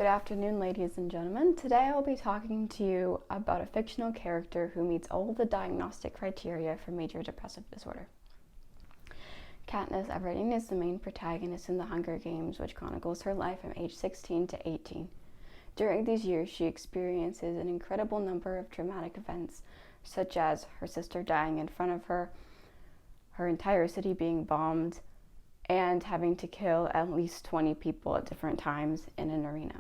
Good afternoon, ladies and gentlemen. Today I will be talking to you about a fictional character who meets all the diagnostic criteria for major depressive disorder. Katniss Everdeen is the main protagonist in The Hunger Games, which chronicles her life from age 16 to 18. During these years, she experiences an incredible number of traumatic events, such as her sister dying in front of her, her entire city being bombed, and having to kill at least 20 people at different times in an arena.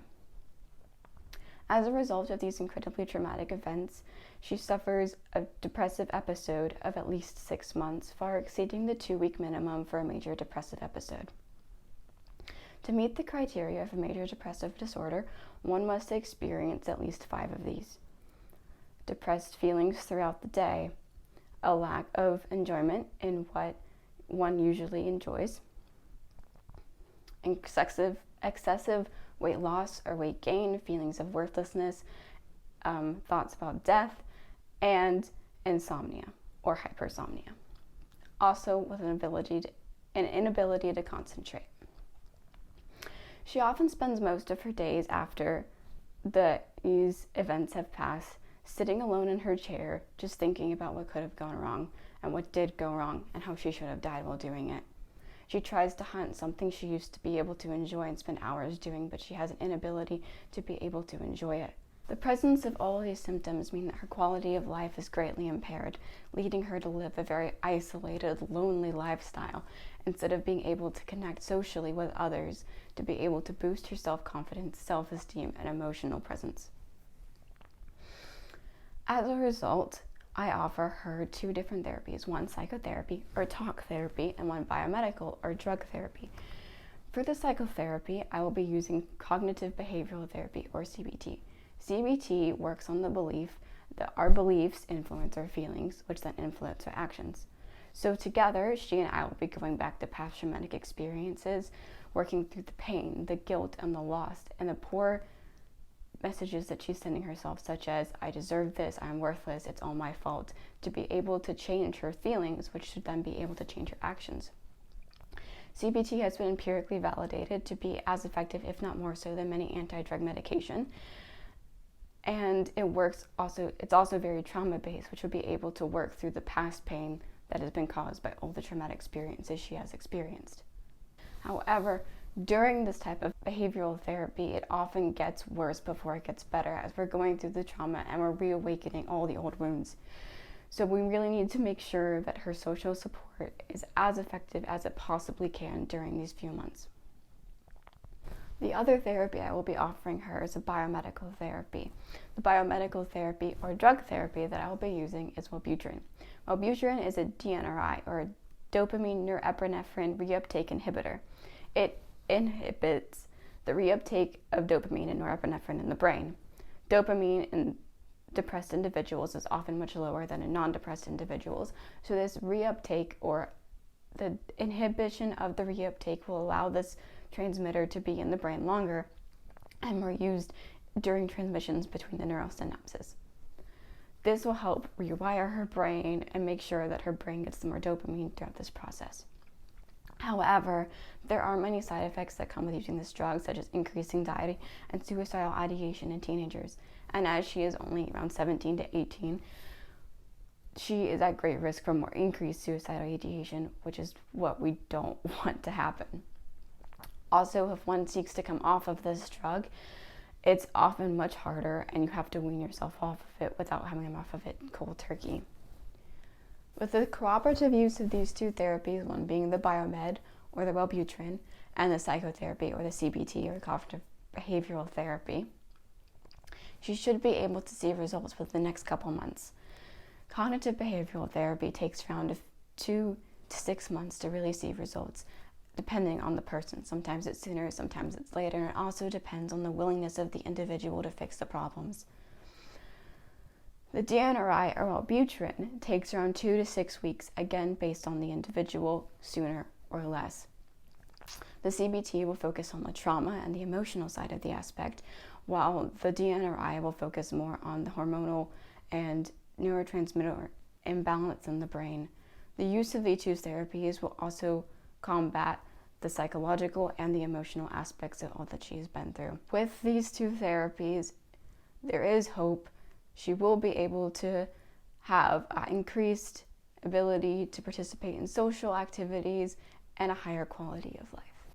As a result of these incredibly traumatic events, she suffers a depressive episode of at least 6 months, far exceeding the 2-week minimum for a major depressive episode. To meet the criteria of a major depressive disorder, one must experience at least 5 of these: depressed feelings throughout the day, a lack of enjoyment in what one usually enjoys, excessive weight loss or weight gain, feelings of worthlessness, thoughts about death, and insomnia or hypersomnia. Also with an inability to concentrate. She often spends most of her days after these events have passed sitting alone in her chair, just thinking about what could have gone wrong and what did go wrong and how she should have died while doing it. She tries to hunt, something she used to be able to enjoy and spend hours doing, but she has an inability to be able to enjoy it. The presence of all of these symptoms mean that her quality of life is greatly impaired, leading her to live a very isolated, lonely lifestyle, instead of being able to connect socially with others, to be able to boost her self-confidence, self-esteem, and emotional presence. As a result, I offer her 2 different therapies, one psychotherapy or talk therapy and one biomedical or drug therapy. For the psychotherapy, I will be using cognitive behavioral therapy or CBT. CBT works on the belief that our beliefs influence our feelings, which then influence our actions. So together, she and I will be going back to past traumatic experiences, working through the pain, the guilt, and the loss, and the poor messages that she's sending herself, such as, I deserve this, I'm worthless, it's all my fault, to be able to change her feelings, which should then be able to change her actions. CBT has been empirically validated to be as effective, if not more so, than many anti-drug medication. And it's also very trauma-based, which would be able to work through the past pain that has been caused by all the traumatic experiences she has experienced. However, during this type of behavioral therapy, it often gets worse before it gets better, as we're going through the trauma and we're reawakening all the old wounds. So we really need to make sure that her social support is as effective as it possibly can during these few months. The other therapy I will be offering her is a biomedical therapy. The biomedical therapy or drug therapy that I will be using is Wellbutrin. Wellbutrin is a DNRI or dopamine norepinephrine reuptake inhibitor. It inhibits the reuptake of dopamine and norepinephrine in the brain. Dopamine in depressed individuals is often much lower than in non-depressed individuals. So this reuptake or the inhibition of the reuptake will allow this transmitter to be in the brain longer and more used during transmissions between the neural synapses. This will help rewire her brain and make sure that her brain gets more dopamine throughout this process. However, there are many side effects that come with using this drug, such as increased anxiety and suicidal ideation in teenagers. And as she is only around 17 to 18, she is at great risk for more increased suicidal ideation, which is what we don't want to happen. Also, if one seeks to come off of this drug, it's often much harder, and you have to wean yourself off of it without having them off of it cold turkey. With the cooperative use of these 2 therapies, one being the biomed or the Wellbutrin, and the psychotherapy or the CBT or cognitive behavioral therapy, she should be able to see results within the next couple months. Cognitive behavioral therapy takes around 2 to 6 months to really see results, depending on the person. Sometimes it's sooner, sometimes it's later, and it also depends on the willingness of the individual to fix the problems. The DNRI or Wellbutrin takes around 2 to 6 weeks, again based on the individual, sooner or less. The CBT will focus on the trauma and the emotional side of the aspect, while the DNRI will focus more on the hormonal and neurotransmitter imbalance in the brain. The use of these 2 therapies will also combat the psychological and the emotional aspects of all that she has been through. With these 2 therapies, there is hope. She will be able to have increased ability to participate in social activities and a higher quality of life.